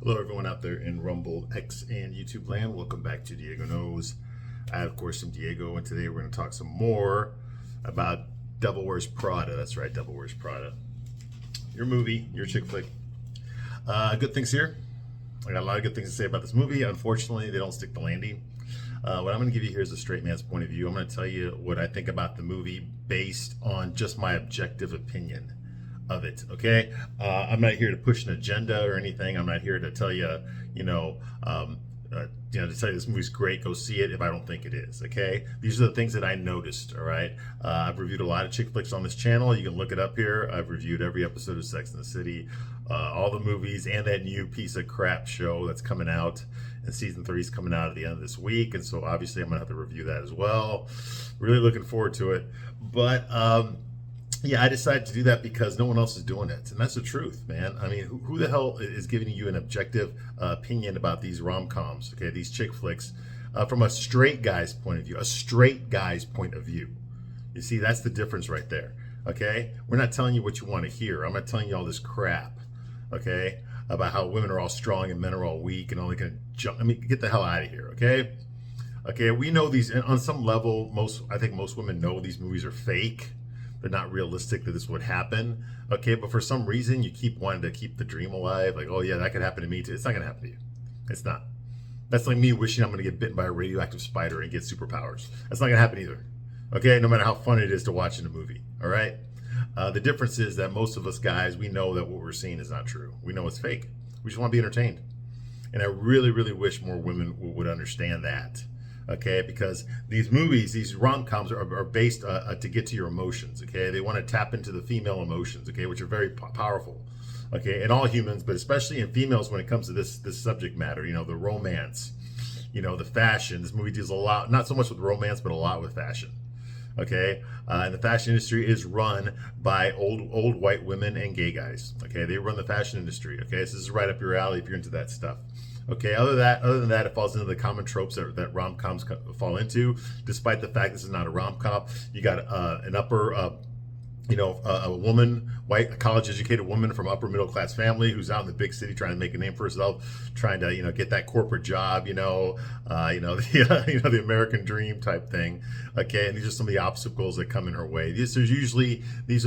Hello, everyone out there in Rumble, X, and YouTube land. Welcome back to Diego Knows. I, of course, am Diego, and today we're going to talk some more about Devil Wears Prada. That's right, Devil Wears Prada. Your movie, your chick flick. Good things here. I got a lot of good things to say about this movie. Unfortunately, they don't stick the landing. What I'm going to give you here is a straight man's point of view. I'm going to tell you what I think about the movie based on just my objective opinion of it. Okay, I'm not here to push an agenda or anything. I'm not here to tell you, to tell you this movie's great. Go see it if I don't think it is. Okay, these are the things that I noticed. All right, I've reviewed a lot of chick flicks on this channel. You can look it up here. I've reviewed every episode of Sex and the City, all the movies, and that new piece of crap show that's coming out. And season 3 is coming out at the end of this week, and so obviously I'm gonna have to review that as well. Really looking forward to it, but yeah, I decided to do that because no one else is doing it. And that's the truth, man. I mean, who the hell is giving you an objective opinion about these rom-coms, okay, these chick flicks, from a straight guy's point of view, a straight guy's point of view? You see, that's the difference right there, okay? We're not telling you what you want to hear. I'm not telling you all this crap, okay, about how women are all strong and men are all weak and only going to jump. I mean, get the hell out of here, okay? Okay, we know these, and on some level, I think most women know these movies are fake. They're not realistic that this would happen. Okay, but for some reason you keep wanting to keep the dream alive. Like, oh yeah, that could happen to me too. It's not gonna happen to you. It's not. That's like me wishing I'm gonna get bitten by a radioactive spider and get superpowers. That's not gonna happen either. Okay, no matter how fun it is to watch in a movie. All right. The difference is that most of us guys, we know that what we're seeing is not true. We know it's fake. We just want to be entertained. And I really, really wish more women would understand that. Okay, because these movies, these rom-coms are based to get to your emotions. Okay, they want to tap into the female emotions. Okay, which are very powerful. Okay, in all humans, but especially in females when it comes to this subject matter. You know, the romance, you know, the fashion. This movie deals a lot, not so much with romance, but a lot with fashion. Okay, and the fashion industry is run by old white women and gay guys. Okay, they run the fashion industry. Okay, so this is right up your alley if you're into that stuff. Okay, other than that, it falls into the common tropes that rom-coms fall into. Despite the fact this is not a rom-com, you got an upper, a woman, a college-educated woman from upper middle-class family who's out in the big city trying to make a name for herself, trying to get that corporate job, the American dream type thing. Okay, and these are some of the obstacles that come in her way. These are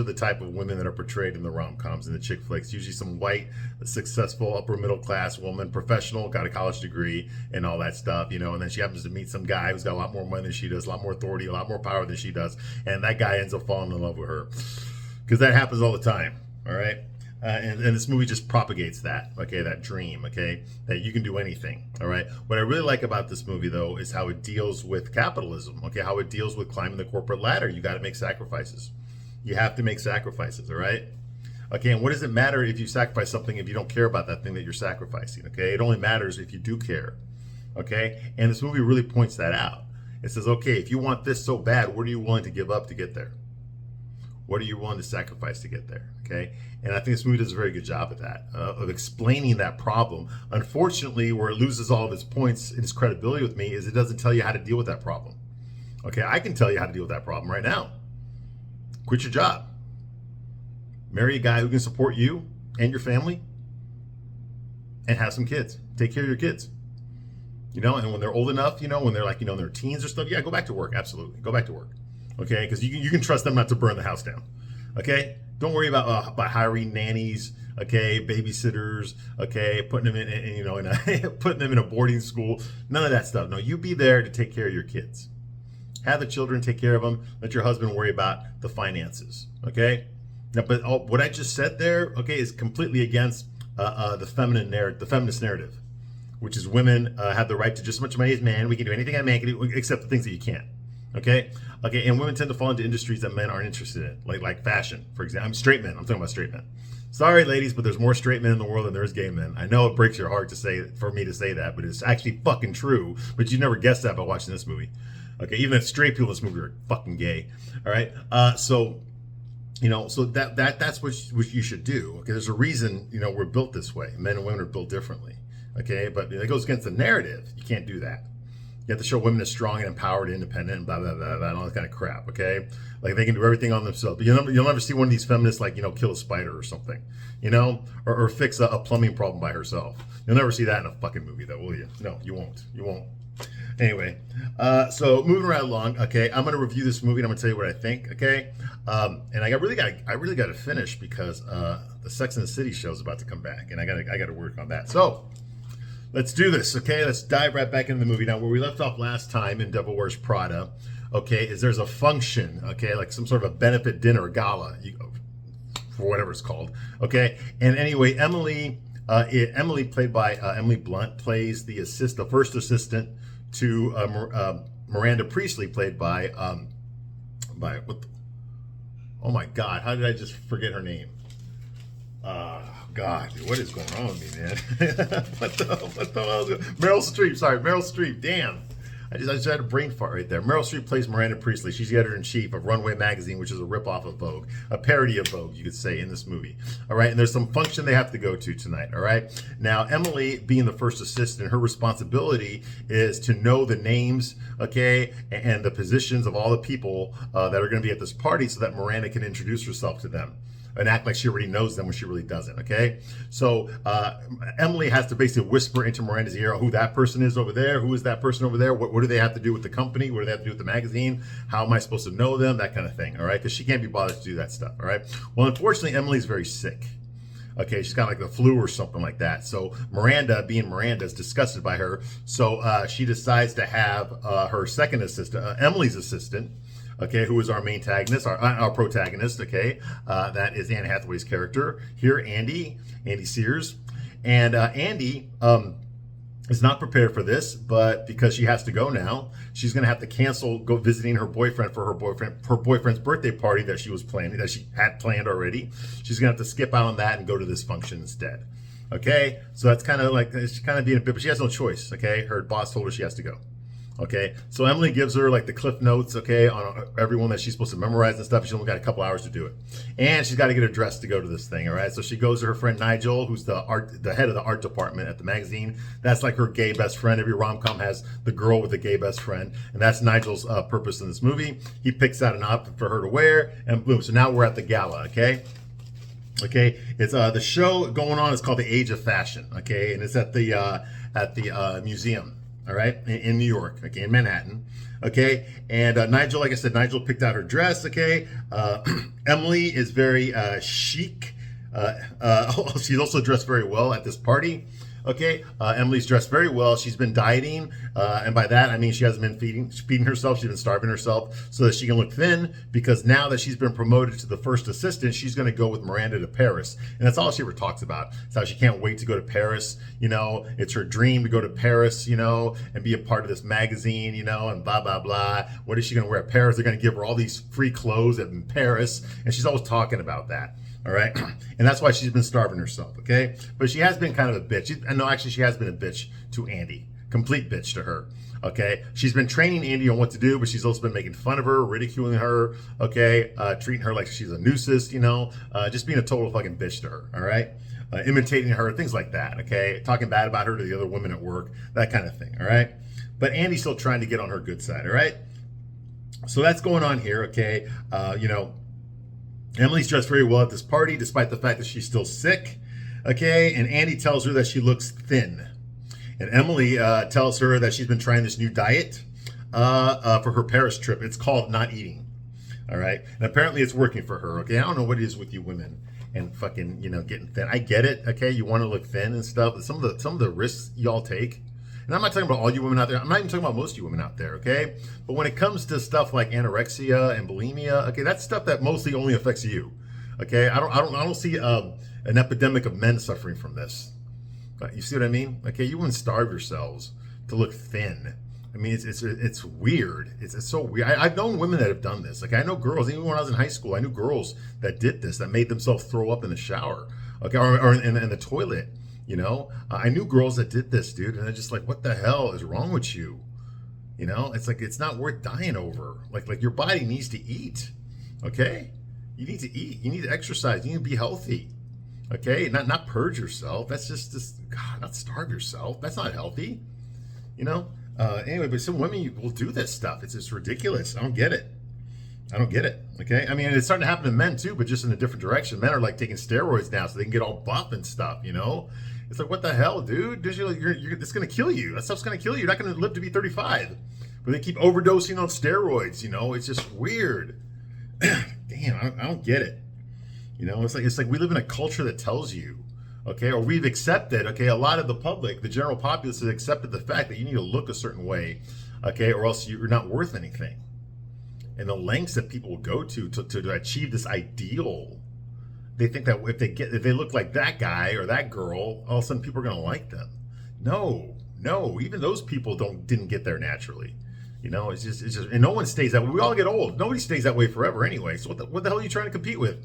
the type of women that are portrayed in the rom-coms and the chick flicks. Usually some white, successful, upper middle-class woman, professional, got a college degree, and all that stuff. And then she happens to meet some guy who's got a lot more money than she does, a lot more authority, a lot more power than she does, and that guy ends up falling in love with her. Because that happens all the time, all right? And this movie just propagates that, okay, that dream, okay, that you can do anything, all right? What I really like about this movie, though, is how it deals with capitalism, okay, how it deals with climbing the corporate ladder. You got to make sacrifices. You have to make sacrifices, all right? Okay, and what does it matter if you sacrifice something if you don't care about that thing that you're sacrificing, okay? It only matters if you do care, okay? And this movie really points that out. It says, okay, if you want this so bad, what are you willing to give up to get there? What are you willing to sacrifice to get there? Okay, and I think this movie does a very good job at that, of explaining that problem. Unfortunately, where it loses all of its points and its credibility with me is it doesn't tell you how to deal with that problem. Okay, I can tell you how to deal with that problem right now. Quit your job. Marry a guy who can support you and your family, and have some kids. Take care of your kids. And when they're old enough, when they're in their teens or stuff, yeah, go back to work. Absolutely, go back to work. Okay, because you can trust them not to burn the house down. Okay, don't worry about hiring nannies. Okay, babysitters. Okay, putting them putting them in a boarding school. None of that stuff. No, you be there to take care of your kids. Have the children, take care of them. Let your husband worry about the finances. Okay, now, but what I just said there, okay, is completely against the feminist narrative, which is women have the right to just as much money as men. We can do anything a man can do, except the things that you can't. Okay, and women tend to fall into industries that men aren't interested in, like fashion, for example. I'm talking about straight men. Sorry, ladies, but there's more straight men in the world than there's gay men. I know it breaks your heart for me to say that, but it's actually fucking true. But you never guessed that by watching this movie. Okay, even if straight people in this movie are fucking gay. All right, so that's what you should do. Okay, there's a reason we're built this way. Men and women are built differently. Okay, but it goes against the narrative. You can't do that. You have to show women as strong and empowered, and independent, and blah blah blah blah, and all that kind of crap. Okay, like they can do everything on themselves. But you'll never see one of these feminists like kill a spider or something, or fix a plumbing problem by herself. You'll never see that in a fucking movie, though, will you? No, you won't. You won't. Anyway, so moving right along. Okay, I'm gonna review this movie and I'm gonna tell you what I think. Okay, and I really got to finish because the Sex and the City show is about to come back, and I got to work on that. So let's do this. Okay, let's dive right back into the movie now. Where we left off last time in Devil Wears Prada, okay, is there's a function, okay, like some sort of a benefit dinner, a gala, for whatever it's called. Okay, and anyway, Emily played by Emily Blunt plays the first assistant to Miranda Priestley, played by what? Oh my God! How did I just forget her name? God, dude, what is going on with me, man? what the hell? Meryl Streep. Sorry, Meryl Streep. Damn. I just had a brain fart right there. Meryl Streep plays Miranda Priestley. She's the editor-in-chief of Runway magazine, which is a ripoff of Vogue, a parody of Vogue, you could say, in this movie. All right, and there's some function they have to go to tonight. All right. Now, Emily, being the first assistant, her responsibility is to know the names, okay, and the positions of all the people that are going to be at this party, so that Miranda can introduce herself to them and act like she already knows them when she really doesn't, okay? So Emily has to basically whisper into Miranda's ear who that person is over there, who is that person over there, what do they have to do with the company, what do they have to do with the magazine, how am I supposed to know them, that kind of thing, all right? Because she can't be bothered to do that stuff, all right? Well, unfortunately, Emily's very sick. Okay, she's got like the flu or something like that. So Miranda, being Miranda, is disgusted by her. So she decides to have her second assistant, Emily's assistant, okay, who is our main antagonist, our protagonist, okay, that is Anne Hathaway's character here, Andy Sears. And Andy is not prepared for this, but because she has to go now, she's going to have to go visiting her boyfriend for her boyfriend's birthday party that she had planned already. She's going to have to skip out on that and go to this function instead. Okay, so that's kind of like, she's kind of being a bit, but she has no choice, okay? Her boss told her she has to go. Okay, so Emily gives her like the cliff notes, okay, on everyone that she's supposed to memorize and stuff. She's only got a couple hours to do it, and she's got to get her dressed to go to this thing. All right, so she goes to her friend Nigel, who's the head of the art department at the magazine. That's like her gay best friend. Every rom-com has the girl with a gay best friend, and that's Nigel's purpose in this movie. He picks out an outfit for her to wear, and boom. So now we're at the gala. Okay. Okay, it's the show going on is called The Age of Fashion. Okay, and it's at the museum. All right, in New York, okay, in Manhattan, okay, and Nigel, like I said, Nigel picked out her dress, okay. Emily is very chic. She's also dressed very well at this party. Okay, Emily's dressed very well. She's been dieting, and by that I mean she hasn't been feeding herself. She's been starving herself so that she can look thin. Because now that she's been promoted to the first assistant, she's going to go with Miranda to Paris, and that's all she ever talks about. It's how she can't wait to go to Paris. It's her dream to go to Paris. And be a part of this magazine. And blah blah blah. What is she going to wear at Paris? They're going to give her all these free clothes in Paris, and she's always talking about that. All right, and that's why she's been starving herself, okay? But she has been kind of a bitch. No, actually, she has been a bitch to Andy. Complete bitch to her, okay? She's been training Andy on what to do, but she's also been making fun of her, ridiculing her, okay? Treating her like she's a nuisance, just being a total fucking bitch to her, all right? Imitating her, things like that, okay? Talking bad about her to the other women at work, that kind of thing, all right? But Andy's still trying to get on her good side, all right? So that's going on here, okay? Emily's dressed very well at this party, despite the fact that she's still sick, okay? And Andy tells her that she looks thin. And Emily tells her that she's been trying this new diet for her Paris trip. It's called not eating, all right? And apparently it's working for her, okay? I don't know what it is with you women and fucking, getting thin. I get it, okay? You want to look thin and stuff. But some of the risks y'all take. And I'm not talking about all you women out there. I'm not even talking about most of you women out there, okay? But when it comes to stuff like anorexia and bulimia, okay, that's stuff that mostly only affects you, okay? I don't see an epidemic of men suffering from this. You see what I mean? Okay, you wouldn't starve yourselves to look thin. I mean, it's weird. It's so weird. I've known women that have done this. Like I know girls, even when I was in high school, I knew girls that did this, that made themselves throw up in the shower, okay, or in the toilet. I knew girls that did this, dude, and I'm just like, what the hell is wrong with you? It's like, it's not worth dying over. Like your body needs to eat, okay? You need to eat. You need to exercise. You need to be healthy, okay? Not purge yourself. That's just God, not starve yourself. That's not healthy, Anyway, but some women will do this stuff. It's just ridiculous. I don't get it. I don't get it. Okay, I mean, it's starting to happen to men too, but just in a different direction. Men are like taking steroids now so they can get all buff and stuff. You know, it's like, what the hell, dude? It's gonna kill you. That stuff's gonna kill you. You're not gonna live to be 35. But they keep overdosing on steroids. You know, it's just weird. Damn, I don't get it. You know, it's like we live in a culture that tells you, okay, or we've accepted, okay, a lot of the public, the general populace has accepted the fact that you need to look a certain way, okay, or else you're not worth anything. And the lengths that people will go to achieve this ideal, they think that if they look like that guy or that girl, all of a sudden people are going to like them. No, even those people didn't get there naturally. You know, it's just, and no one stays that way. We all get old. Nobody stays that way forever anyway. So what the hell are you trying to compete with?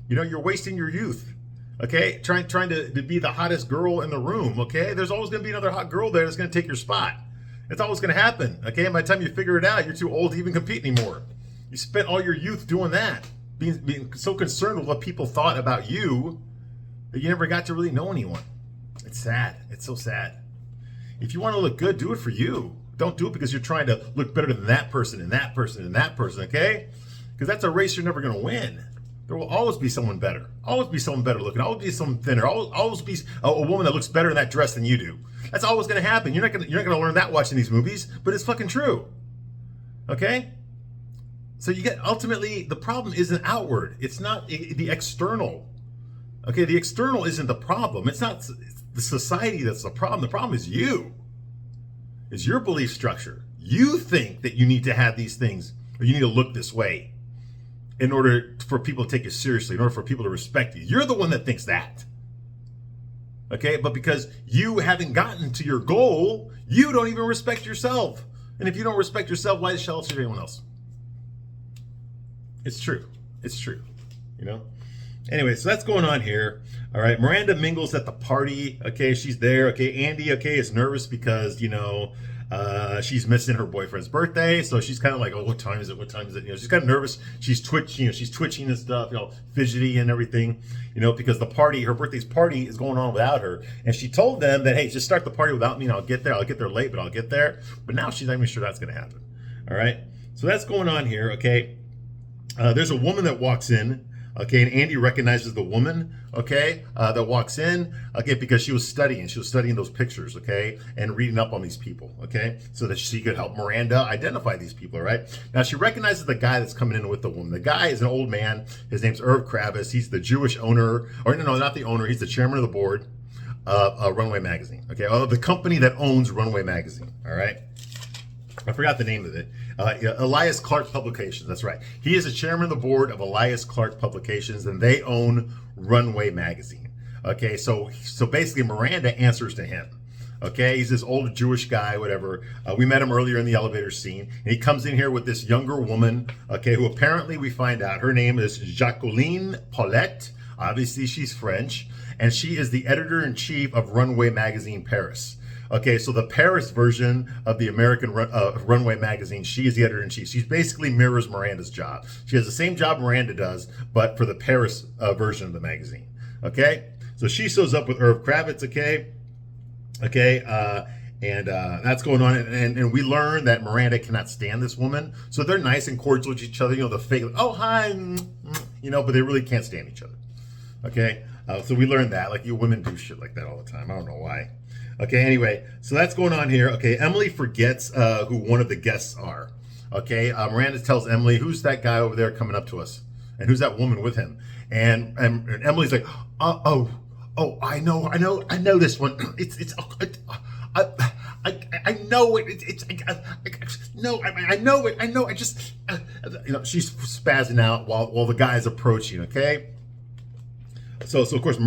You know, you're wasting your youth. Okay, trying to be the hottest girl in the room. Okay, there's always going to be another hot girl there that's going to take your spot. It's always going to happen. Okay, and by the time you figure it out, you're too old to even compete anymore. You spent all your youth doing that, being so concerned with what people thought about you that you never got to really know anyone. It's sad. It's so sad. If you want to look good, do it for you. Don't do it because you're trying to look better than that person and that person and that person. Okay, because that's a race you're never going to win. There will always be someone better. Always be someone better looking. Always be someone thinner. Always be a woman that looks better in that dress than you do. That's always going to happen. You're not going to learn that watching these movies, but it's fucking true. Okay? So ultimately the problem isn't outward. It's not the external. Okay, the external isn't the problem. It's not the society that's the problem. The problem is you. It's your belief structure. You think that you need to have these things or you need to look this way in order for people to take you seriously, in order for people to respect you. You're the one that thinks that. Okay, but because you haven't gotten to your goal, you don't even respect yourself. And if you don't respect yourself, why the hell should anyone else? It's true. It's true. You know? Anyway, so that's going on here. All right, Miranda mingles at the party. Okay, she's there. Okay, Andy, okay, is nervous because, you know, she's missing her boyfriend's birthday, so she's kind of like, oh, what time is it? What time is it? You know, she's kind of nervous. She's twitching, she's twitching and stuff, you know, fidgety and everything, you know, because the party, her birthday's party, is going on without her. And she told them that, hey, just start the party without me, and I'll get there. I'll get there late, but I'll get there. But now she's not even sure that's going to happen. All right, so that's going on here. Okay, there's a woman that walks in. Okay, and Andy recognizes the woman, okay, that walks in, okay, because she was studying those pictures, okay, and reading up on these people, okay, so that she could help Miranda identify these people, all right? Now, she recognizes the guy that's coming in with the woman. The guy is an old man. His name's Irv Kravis. He's the Jewish owner, or no, not the owner. He's the chairman of the board of Runway Magazine, okay, the company that owns Runway Magazine, all right? I forgot the name of it. Elias Clark Publications. That's right. He is the chairman of the board of Elias Clark Publications, and they own Runway Magazine. Okay, so basically Miranda answers to him. Okay, he's this old Jewish guy, whatever. We met him earlier in the elevator scene, and he comes in here with this younger woman. Okay, who apparently we find out her name is Jacqueline Paulette. Obviously, she's French, and she is the editor-in-chief of Runway Magazine Paris. Okay, so the Paris version of the American Runway Magazine, she is the editor-in-chief. She basically mirrors Miranda's job. She has the same job Miranda does, but for the Paris version of the magazine. Okay, so she shows up with Irv Kravis, and that's going on. And we learn that Miranda cannot stand this woman. So they're nice and cordial with each other. You know, the fake, oh, hi, you know, but they really can't stand each other. Okay, so we learned that. Like, you women do shit like that all the time. I don't know why. Okay, anyway, so that's going on here. Okay, Emily forgets who one of the guests are. Okay, Miranda tells Emily, who's that guy over there coming up to us? And who's that woman with him? And Emily's like, I know this one. I know it. I know. I just, you know, she's spazzing out while the guy's approaching. Okay. So of course, you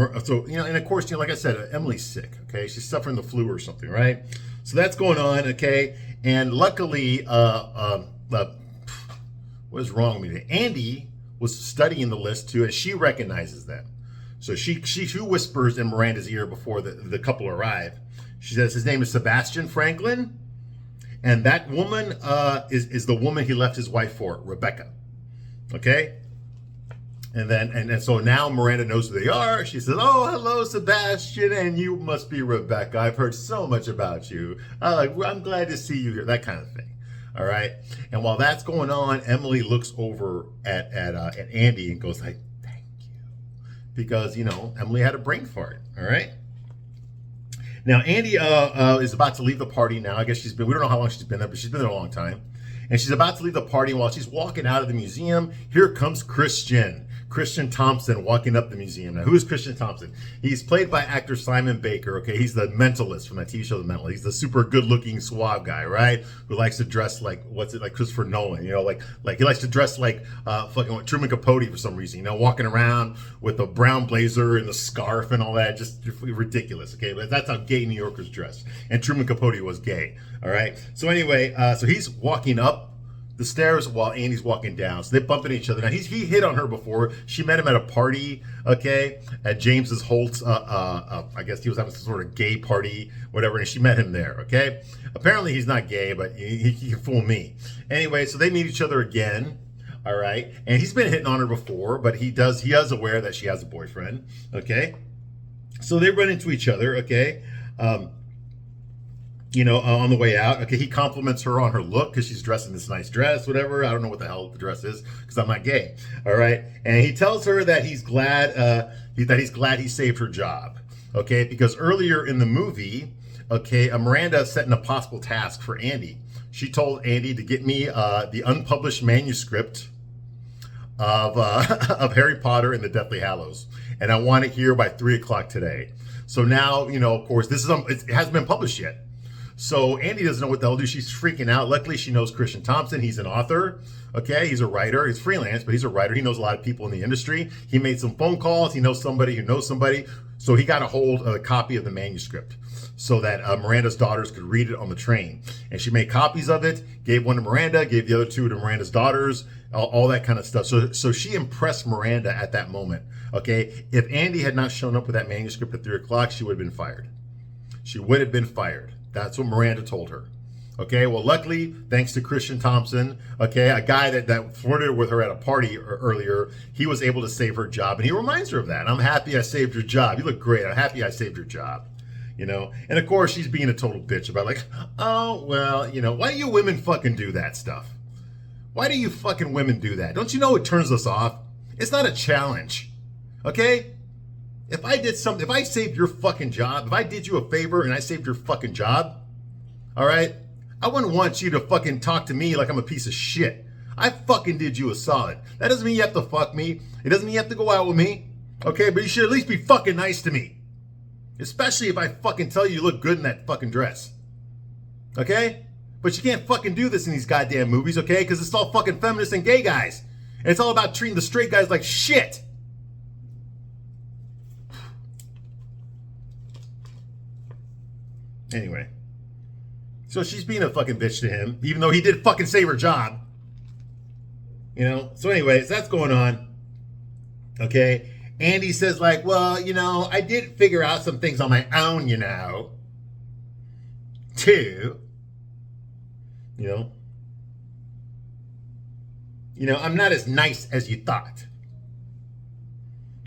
know, and of course, you know, like I said, Emily's sick. Okay, she's suffering the flu or something, right? So that's going on. Okay, and luckily, what is wrong with me? Andy was studying the list too, and she recognizes them. So she whispers in Miranda's ear before the couple arrive. She says his name is Sebastian Franklin, and that woman is the woman he left his wife for, Rebecca. Okay. And so now Miranda knows who they are. She says, "Oh, hello, Sebastian, and you must be Rebecca. I've heard so much about you. I'm glad to see you here." That kind of thing. All right. And while that's going on, Emily looks over at Andy and goes like, "Thank you," because Emily had a brain fart. All right. Now Andy is about to leave the party. Now I guess we don't know how long she's been there, but she's been there a long time. And she's about to leave the party. While she's walking out of the museum, here comes Christian Thompson walking up the museum. Now, who is Christian Thompson? He's played by actor Simon Baker, okay? He's the mentalist from that TV show, The Mentalist. He's the super good-looking, suave guy, right? Who likes to dress like, like Christopher Nolan, like he likes to dress like fucking Truman Capote for some reason, walking around with a brown blazer and the scarf and all that, just ridiculous, okay? But that's how gay New Yorkers dress. And Truman Capote was gay, all right? So anyway, so he's walking up the stairs while Andy's walking down. So they bump into each other. Now, he hit on her before. She met him at a party, okay, at James's Holt's, I guess he was having some sort of gay party, whatever, and she met him there, okay? Apparently he's not gay, but he can fool me. Anyway, so they meet each other again, all right? And he's been hitting on her before, but he is aware that she has a boyfriend, okay? So they run into each other, okay? On the way out, okay, he compliments her on her look because she's dressed in this nice dress, whatever. I don't know what the hell the dress is because I'm not gay. All right, and he tells her that he's glad he saved her job, okay, because earlier in the movie, okay, Miranda set an impossible task for Andy. She told Andy to get me the unpublished manuscript of Harry Potter and the Deathly Hallows, and I want it here by 3:00 today. So now, of course, it hasn't been published yet. So Andy doesn't know what the hell to do. She's freaking out. Luckily, she knows Christian Thompson. He's an author. Okay, he's a writer. He's freelance, but he's a writer. He knows a lot of people in the industry. He made some phone calls. He knows somebody who knows somebody. So he got a hold of a copy of the manuscript so that Miranda's daughters could read it on the train. And she made copies of it, gave one to Miranda, gave the other two to Miranda's daughters, all that kind of stuff. So she impressed Miranda at that moment. Okay, if Andy had not shown up with that manuscript at 3:00, she would have been fired. She would have been fired. That's what Miranda told her. Okay, well, luckily, thanks to Christian Thompson, okay, a guy that flirted with her at a party earlier, he was able to save her job. And he reminds her of that. "I'm happy I saved your job. You look great. I'm happy I saved your job." And of course, she's being a total bitch about "Oh, well, why do you women fucking do that stuff? Why do you fucking women do that? Don't you know it turns us off? It's not a challenge, okay? If I did something, if I saved your fucking job, if I did you a favor and I saved your fucking job, all right, I wouldn't want you to fucking talk to me like I'm a piece of shit. I fucking did you a solid. That doesn't mean you have to fuck me. It doesn't mean you have to go out with me, okay? But you should at least be fucking nice to me. Especially if I fucking tell you look good in that fucking dress, okay? But you can't fucking do this in these goddamn movies, okay? Because it's all fucking feminists and gay guys. And it's all about treating the straight guys like shit. Anyway, so she's being a fucking bitch to him, even though he did fucking save her job. So anyways, that's going on. Okay. Andy says well, I did figure out some things on my own, too. I'm not as nice as you thought.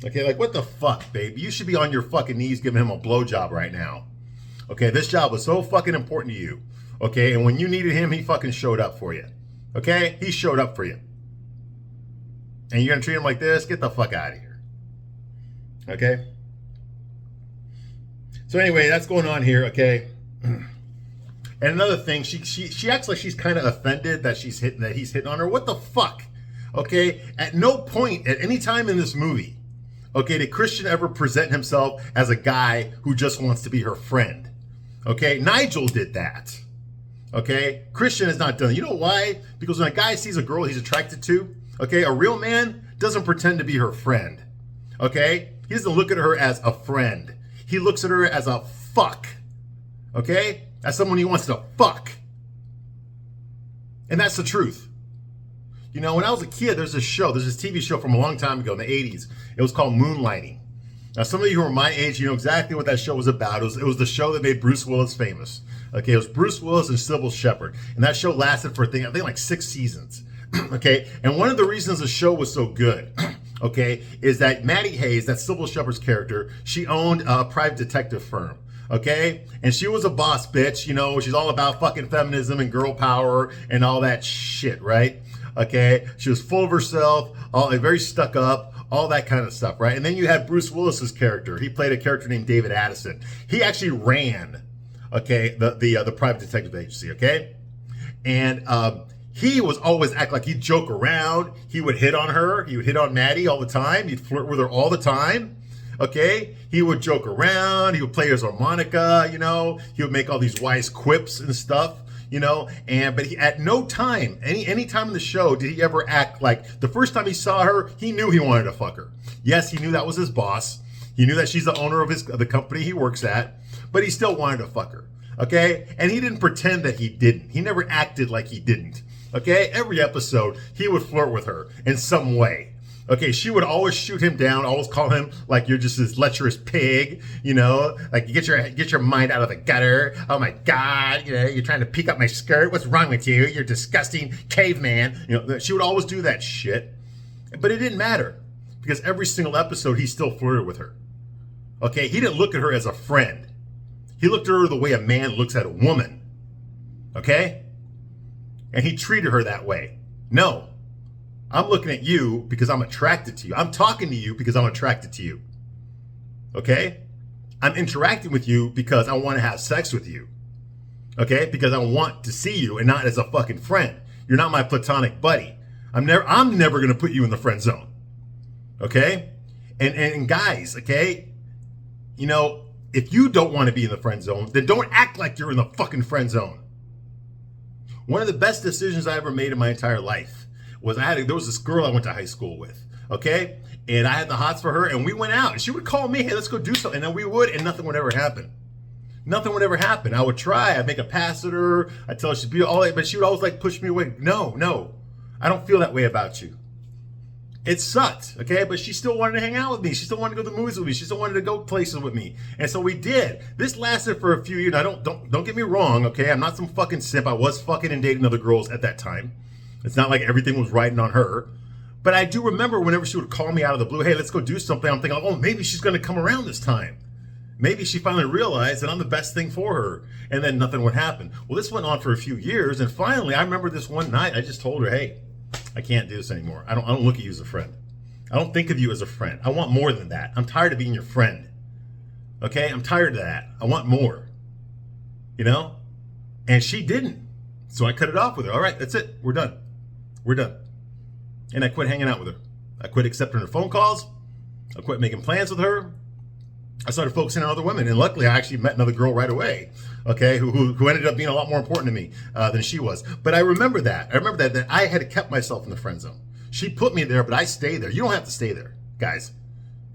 Okay, what the fuck, babe? You should be on your fucking knees giving him a blowjob right now. Okay, this job was so fucking important to you. Okay, and when you needed him, he fucking showed up for you. Okay, he showed up for you. And you're gonna treat him like this? Get the fuck out of here. Okay? So anyway, that's going on here, okay? And another thing, she acts like she's kind of offended that he's hitting on her. What the fuck? Okay? At no point, at any time in this movie, okay, did Christian ever present himself as a guy who just wants to be her friend? Okay, Nigel did that. Okay, Christian has not done it. You know why? Because when a guy sees a girl he's attracted to, okay, a real man doesn't pretend to be her friend. Okay, he doesn't look at her as a friend. He looks at her as a fuck. Okay, as someone he wants to fuck. And that's the truth. When I was a kid, there's this TV show from a long time ago in the 80s. It was called Moonlighting. Now, some of you who are my age, you know exactly what that show was about. It was the show that made Bruce Willis famous. Okay, it was Bruce Willis and Sybil Shepherd. And that show lasted for, I think 6 seasons. Okay, and one of the reasons the show was so good, okay, is that Maddie Hayes, that Sybil Shepherd's character, she owned a private detective firm. Okay, and she was a boss bitch, you know, she's all about fucking feminism and girl power and all that shit, right? Okay, she was full of herself, all very stuck up, all that kind of stuff, right? And then you had Bruce Willis's character. He played a character named David Addison. He actually ran, okay, the private detective agency, okay, and he was always act like he'd joke around. He would hit on her. He would hit on Maddie all the time. He'd flirt with her all the time. Okay, he would joke around. He would play his harmonica. You know, he would make all these wise quips and stuff. You know, but he at no time, any time in the show, did he ever act like the first time he saw her, he knew he wanted to fuck her. Yes, he knew that was his boss. He knew that she's the owner of the company he works at, but he still wanted to fuck her. Okay, and he didn't pretend that he didn't. He never acted like he didn't. Okay, every episode he would flirt with her in some way. Okay, she would always shoot him down, always call him like you're just this lecherous pig, you know, like you get your mind out of the gutter. Oh my God, you know, you're trying to peek up my skirt. What's wrong with you? You're disgusting caveman. You know, she would always do that shit, but it didn't matter because every single episode he still flirted with her. Okay, he didn't look at her as a friend. He looked at her the way a man looks at a woman. Okay, and he treated her that way. No. I'm looking at you because I'm attracted to you. I'm talking to you because I'm attracted to you. Okay? I'm interacting with you because I want to have sex with you. Okay? Because I want to see you and not as a fucking friend. You're not my platonic buddy. I'm never going to put you in the friend zone. Okay? And guys, okay? You know, if you don't want to be in the friend zone, then don't act like you're in the fucking friend zone. One of the best decisions I ever made in my entire life was there was this girl I went to high school with, okay? And I had the hots for her, and we went out. And she would call me, hey, let's go do something. And then we would, and nothing would ever happen. Nothing would ever happen. I would try. I'd make a pass at her. I'd tell her she'd be all that, but she would always like push me away. No, I don't feel that way about you. It sucked, okay? But she still wanted to hang out with me. She still wanted to go to the movies with me. She still wanted to go places with me. And so we did. This lasted for a few years. Now, don't get me wrong, okay? I'm not some fucking simp. I was fucking and dating other girls at that time. It's not like everything was riding on her. But I do remember whenever she would call me out of the blue, hey, let's go do something. I'm thinking, oh, maybe she's going to come around this time. Maybe she finally realized that I'm the best thing for her. And then nothing would happen. Well, this went on for a few years. And finally, I remember this one night, I just told her, hey, I can't do this anymore. I don't look at you as a friend. I don't think of you as a friend. I want more than that. I'm tired of being your friend. Okay? I'm tired of that. I want more. You know? And she didn't. So I cut it off with her. All right, that's it. We're done. We're done. And I quit hanging out with her. I quit accepting her phone calls. I quit making plans with her. I started focusing on other women. And luckily, I actually met another girl right away, okay, who ended up being a lot more important to me than she was. But I remember that. That I had kept myself in the friend zone. She put me there, but I stayed there. You don't have to stay there, guys.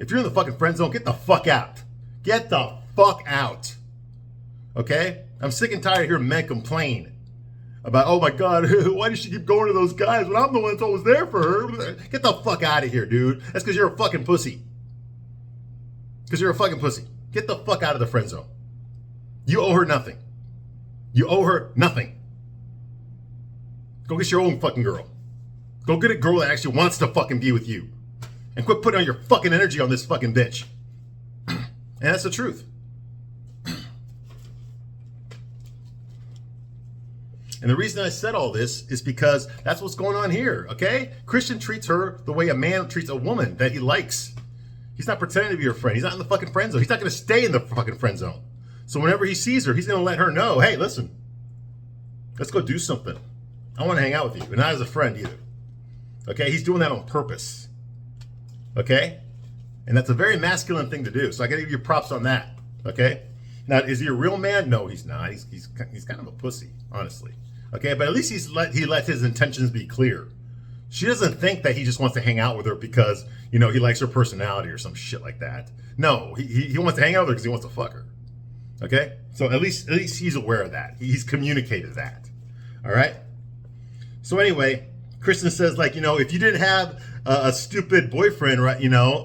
If you're in the fucking friend zone, get the fuck out. Get the fuck out. Okay? I'm sick and tired of hearing men complain about, oh my God, why does she keep going to those guys when I'm the one that's always there for her? Get the fuck out of here, dude. That's because you're a fucking pussy. Because you're a fucking pussy. Get the fuck out of the friend zone. You owe her nothing. You owe her nothing. Go get your own fucking girl. Go get a girl that actually wants to fucking be with you. And quit putting all your fucking energy on this fucking bitch. And that's the truth. And the reason I said all this is because that's what's going on here, okay? Christian treats her the way a man treats a woman that he likes. He's not pretending to be her friend. He's not in the fucking friend zone. He's not going to stay in the fucking friend zone. So whenever he sees her, he's going to let her know, hey, listen, let's go do something. I want to hang out with you, and not as a friend either. Okay? He's doing that on purpose. Okay? And that's a very masculine thing to do. So I got to give you props on that. Okay? Now, is he a real man? No, he's not. He's kind of a pussy, honestly. Okay? But at least he let his intentions be clear. She doesn't think that he just wants to hang out with her because, you know, he likes her personality or some shit like that. No, he wants to hang out with her because he wants to fuck her. Okay? So at least he's aware of that. He's communicated that. All right? So anyway, Kristen says, like, you know, if you didn't have a stupid boyfriend, right, you know,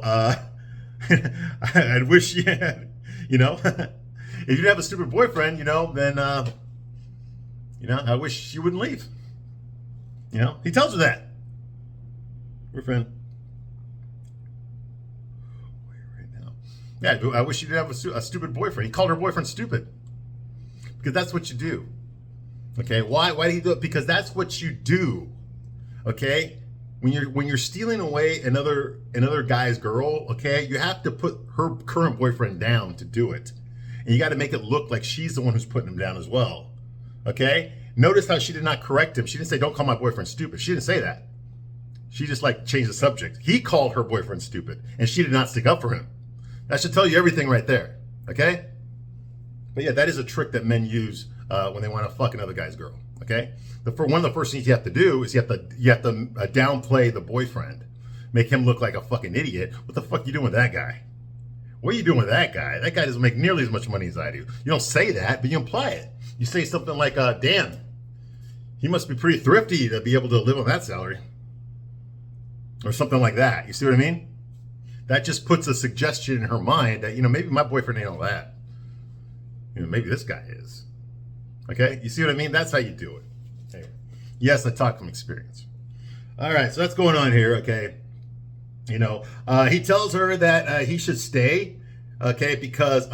I'd wish you had, you know, if you didn't have a stupid boyfriend, you know, then, you know, I wish you wouldn't leave. You know, he tells her that. Boyfriend. Yeah, I wish you didn't have a stupid boyfriend. He called her boyfriend stupid because that's what you do. Okay, why did he do it? Because that's what you do. Okay, when you're stealing away another guy's girl, okay, you have to put her current boyfriend down to do it, and you got to make it look like she's the one who's putting him down as well. Okay, notice how she did not correct him. She didn't say, "Don't call my boyfriend stupid." She didn't say that. She just like changed the subject. He called her boyfriend stupid, and she did not stick up for him. That should tell you everything right there. Okay, but yeah, that is a trick that men use when they want to fuck another guy's girl. Okay, one of the first things you have to do is you have to downplay the boyfriend, make him look like a fucking idiot. What the fuck you doing with that guy? What are you doing with that guy? That guy doesn't make nearly as much money as I do. You don't say that, but you imply it. You say something like, "Damn, he must be pretty thrifty to be able to live on that salary," or something like that. You see what I mean? That just puts a suggestion in her mind that, maybe my boyfriend ain't all that. Maybe this guy is. Okay, you see what I mean? That's how you do it. Anyway. Yes, I talk from experience. All right, so that's going on here. Okay, he tells her that he should stay. Okay, because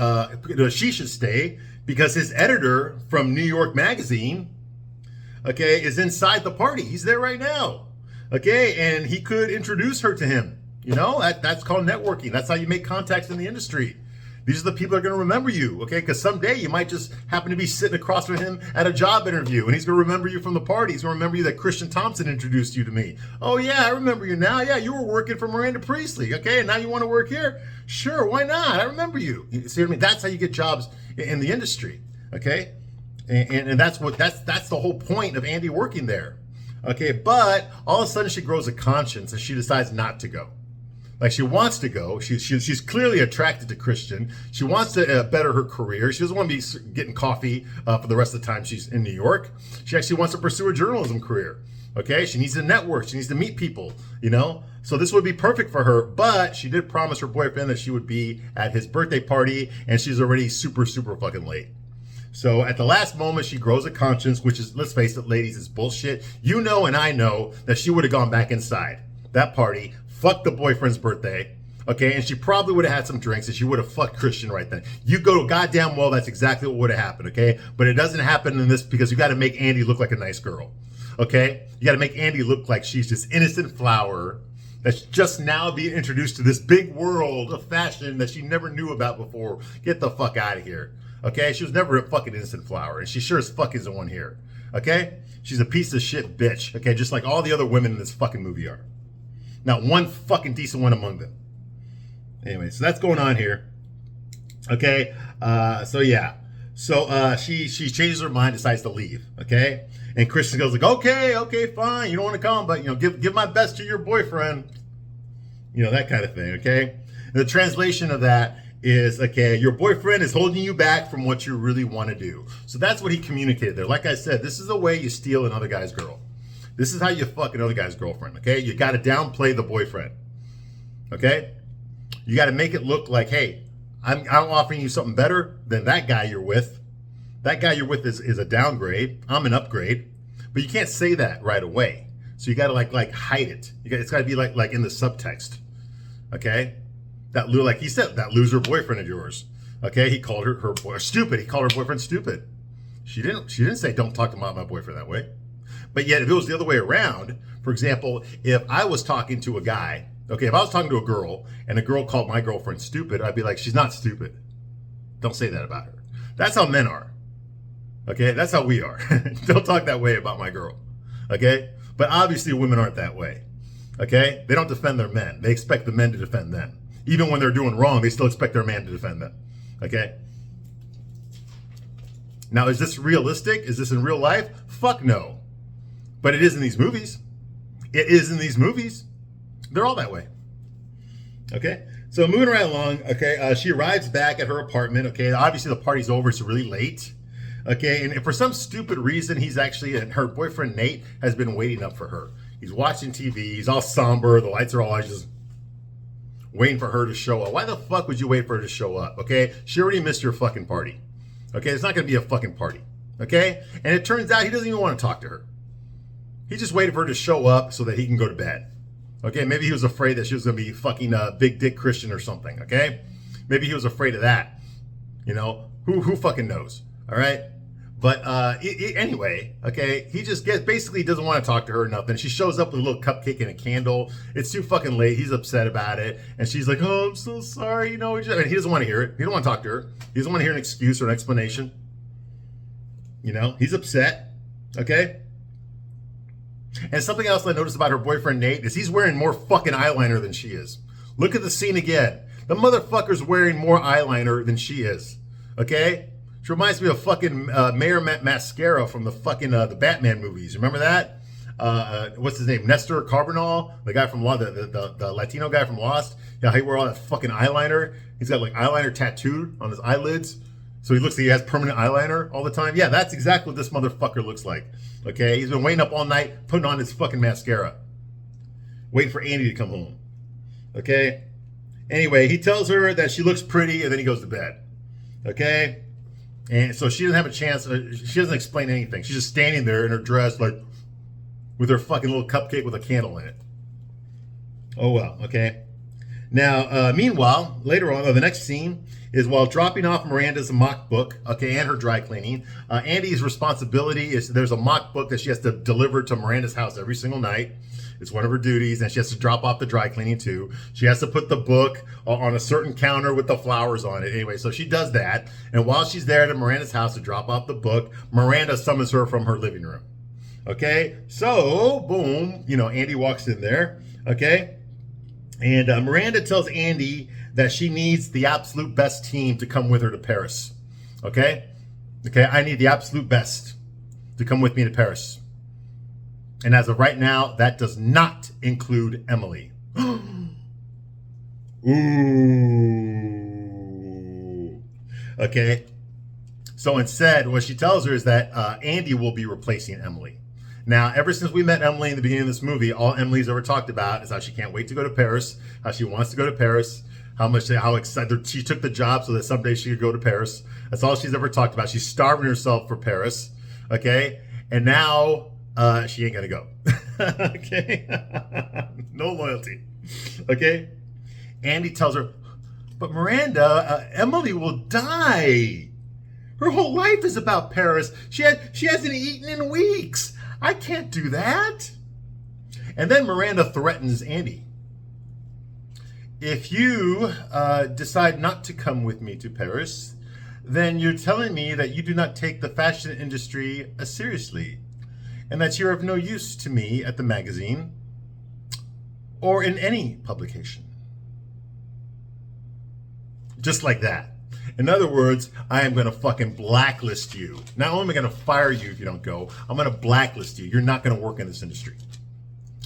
she should stay because his editor from New York Magazine, okay, is inside the party. He's there right now. Okay, and he could introduce her to him. That's called networking. That's how you make contacts in the industry. These are the people that are going to remember you, okay? Because someday you might just happen to be sitting across from him at a job interview, and he's going to remember you from the party. He's going to remember you that Christian Thompson introduced you to me. Oh, yeah, I remember you now. Yeah, you were working for Miranda Priestley, okay? And now you want to work here? Sure, why not? I remember you. You see what I mean? That's how you get jobs in the industry, okay? And that's the whole point of Andy working there, okay? But all of a sudden she grows a conscience and she decides not to go. Like, she wants to go. She's clearly attracted to Christian. She wants to better her career. She doesn't want to be getting coffee for the rest of the time she's in New York. She actually wants to pursue a journalism career. Okay, she needs to network. She needs to meet people. So this would be perfect for her. But she did promise her boyfriend that she would be at his birthday party, and she's already super fucking late. So at the last moment, she grows a conscience, which is, let's face it, ladies, is bullshit. You know, and I know that she would have gone back inside that party. Fuck the boyfriend's birthday, okay? And she probably would have had some drinks and she would have fucked Christian right then. You go goddamn well, that's exactly what would have happened, okay? But it doesn't happen in this because you got to make Andy look like a nice girl, okay? You got to make Andy look like she's this innocent flower that's just now being introduced to this big world of fashion that she never knew about before. Get the fuck out of here, okay? She was never a fucking innocent flower, and she sure as fuck isn't one here, okay? She's a piece of shit bitch, okay? Just like all the other women in this fucking movie are. Not one fucking decent one among them. Anyway, so that's going on here. Okay, so yeah. So she changes her mind, decides to leave. Okay, and Christian goes like, okay, fine. You don't want to come, but give my best to your boyfriend. That kind of thing. Okay, and the translation of that is, okay, your boyfriend is holding you back from what you really want to do. So that's what he communicated there. Like I said, this is the way you steal another guy's girl. This is how you fuck another guy's girlfriend, okay? You got to downplay the boyfriend, okay? You got to make it look like, hey, I'm offering you something better than that guy you're with. That guy you're with is a downgrade. I'm an upgrade. But you can't say that right away. So you got to like hide it. It's got to be like in the subtext, okay? Like he said, that loser boyfriend of yours, okay? He called her stupid. He called her boyfriend stupid. She didn't say don't talk to my boyfriend that way. But yet, if it was the other way around, for example, if I was talking to a guy, okay, if I was talking to a girl and a girl called my girlfriend stupid, I'd be like, she's not stupid. Don't say that about her. That's how men are. Okay, that's how we are. Don't talk that way about my girl. Okay, but obviously women aren't that way. Okay, they don't defend their men. They expect the men to defend them. Even when they're doing wrong, they still expect their man to defend them. Okay. Now, is this realistic? Is this in real life? Fuck no. But it is in these movies. It is in these movies. They're all that way. Okay. So moving right along. Okay. She arrives back at her apartment. Okay. Obviously the party's over. It's really late. Okay. And for some stupid reason, her boyfriend Nate has been waiting up for her. He's watching TV. He's all somber. The lights are all just waiting for her to show up. Why the fuck would you wait for her to show up? Okay. She already missed your fucking party. Okay. It's not going to be a fucking party. Okay. And it turns out he doesn't even want to talk to her. He just waited for her to show up so that he can go to bed. Okay, maybe he was afraid that she was going to be fucking Big Dick Christian or something, okay? Maybe he was afraid of that. You know, who fucking knows? All right. But anyway, okay, he just basically doesn't want to talk to her or nothing. She shows up with a little cupcake and a candle. It's too fucking late. He's upset about it. And she's like, oh, I'm so sorry. You know, and he doesn't want to hear it. He doesn't want to talk to her. He doesn't want to hear an excuse or an explanation. You know, he's upset. Okay. And something else I noticed about her boyfriend, Nate, is he's wearing more fucking eyeliner than she is. Look at the scene again. The motherfucker's wearing more eyeliner than she is. Okay. She reminds me of fucking Mayor Mascara from the fucking the Batman movies. Remember that? What's his name? Nestor Carbonell, the guy from the Latino guy from Lost. Yeah, he wore all that fucking eyeliner. He's got like eyeliner tattooed on his eyelids, so he looks like he has permanent eyeliner all the time. Yeah, that's exactly what this motherfucker looks like. Okay, he's been waiting up all night, putting on his fucking mascara, waiting for Andy to come home. Okay. Anyway, he tells her that she looks pretty, and then he goes to bed. Okay. And so she doesn't have a chance. She doesn't explain anything. She's just standing there in her dress, like with her fucking little cupcake with a candle in it. Oh, well. Okay. Now, meanwhile, later on, the next scene is while dropping off Miranda's mock book, okay, and her dry cleaning. Andy's responsibility is there's a mock book that she has to deliver to Miranda's house every single night. It's one of her duties, and she has to drop off the dry cleaning too. She has to put the book on a certain counter with the flowers on it. Anyway, so she does that. And while she's there at Miranda's house to drop off the book, Miranda summons her from her living room. Okay, so boom, you know, Andy walks in there. Okay, and Miranda tells Andy that she needs the absolute best team to come with her to Paris. Okay, I need the absolute best to come with me to Paris. And as of right now, that does not include Emily. Ooh. Okay. So instead, what she tells her is that Andy will be replacing Emily. Now, ever since we met Emily in the beginning of this movie, all Emily's ever talked about is how she can't wait to go to Paris, how she wants to go to Paris, how excited she took the job so that someday she could go to Paris. That's all she's ever talked about. She's starving herself for Paris. Okay. And now she ain't gonna go. Okay. No loyalty. Okay. Andy tells her, but Miranda, Emily will die. Her whole life is about Paris. She hasn't eaten in weeks. I can't do that. And then Miranda threatens Andy. If you decide not to come with me to Paris, then you're telling me that you do not take the fashion industry seriously, and that you're of no use to me at the magazine or in any publication. Just like that. In other words, I am going to fucking blacklist you. Not only am I going to fire you if you don't go, I'm going to blacklist you. You're not going to work in this industry.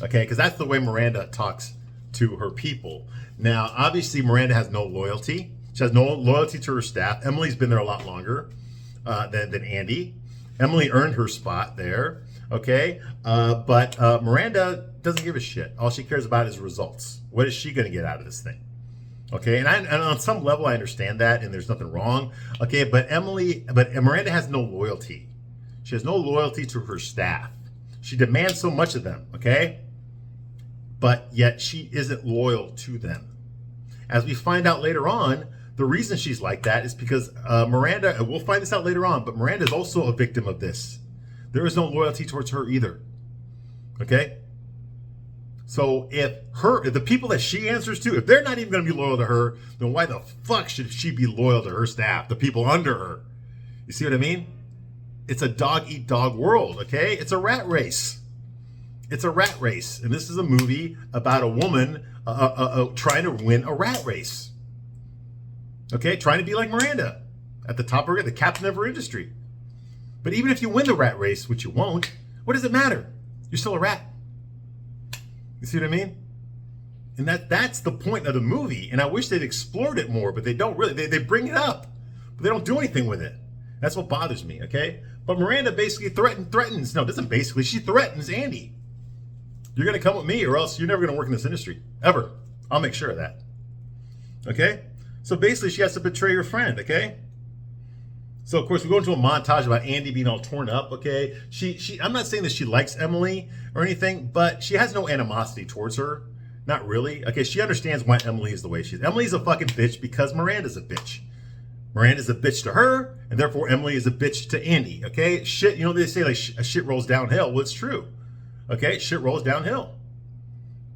Okay? Because that's the way Miranda talks to her people. Now, obviously, Miranda has no loyalty. She has no loyalty to her staff. Emily's been there a lot longer than Andy. Emily earned her spot there. Okay? But Miranda doesn't give a shit. All she cares about is results. What is she going to get out of this thing? Okay, and on some level I understand that, and there's nothing wrong. Okay, but Miranda has no loyalty. She has no loyalty to her staff. She demands so much of them. Okay, but yet she isn't loyal to them. As we find out later on, the reason she's like that is because Miranda. And we'll find this out later on, but Miranda is also a victim of this. There is no loyalty towards her either. Okay. So if the people that she answers to, if they're not even going to be loyal to her, then why the fuck should she be loyal to her staff, the people under her? You see what I mean? It's a dog-eat-dog world, okay? It's a rat race. It's a rat race. And this is a movie about a woman trying to win a rat race. Okay? Trying to be like Miranda at the top of her, the captain of her industry. But even if you win the rat race, which you won't, what does it matter? You're still a rat. You see what I mean? And that's the point of the movie. And I wish they'd explored it more, but they don't really. They bring it up, but they don't do anything with it. That's what bothers me, okay? But Miranda basically threatens. No, doesn't basically. She threatens Andy. You're going to come with me or else you're never going to work in this industry. Ever. I'll make sure of that. Okay? So basically she has to betray her friend, okay? So, of course, we go into a montage about Andy being all torn up, okay? I'm not saying that she likes Emily or anything, but she has no animosity towards her. Not really. Okay, she understands why Emily is the way she is. Emily's a fucking bitch because Miranda's a bitch. Miranda's a bitch to her, and therefore Emily is a bitch to Andy. Okay, shit. You know they say like shit rolls downhill. Well, it's true. Okay, shit rolls downhill.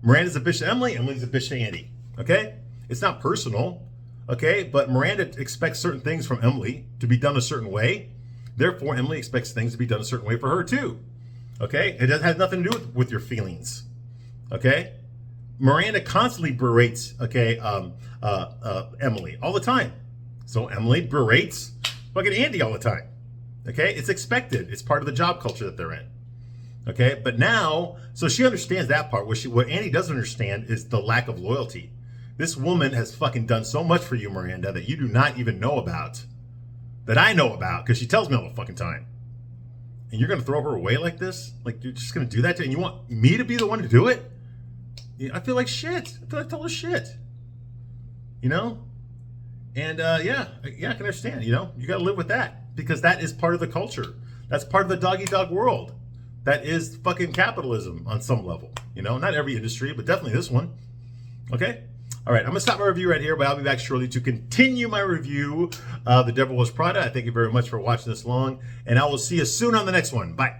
Miranda's a bitch to Emily. Emily's a bitch to Andy. Okay, it's not personal. Okay, but Miranda expects certain things from Emily to be done a certain way. Therefore, Emily expects things to be done a certain way for her too. Okay, it has nothing to do with your feelings. Okay, Miranda constantly berates Emily all the time. So Emily berates fucking Andy all the time. Okay, it's expected. It's part of the job culture that they're in. Okay, but now, so she understands that part. What Andy doesn't understand is the lack of loyalty. This woman has fucking done so much for you, Miranda, that you do not even know about. That I know about, because she tells me all the fucking time. And you're going to throw her away like this? Like, you're just going to do that to her? And you want me to be the one to do it? I feel like shit. I feel like total shit. You know? And yeah, I can understand, you know? You got to live with that. Because that is part of the culture. That's part of the dog eat dog world. That is fucking capitalism on some level. You know? Not every industry, but definitely this one. Okay? All right, I'm going to stop my review right here, but I'll be back shortly to continue my review of The Devil Wears Prada. I thank you very much for watching this long, and I will see you soon on the next one. Bye.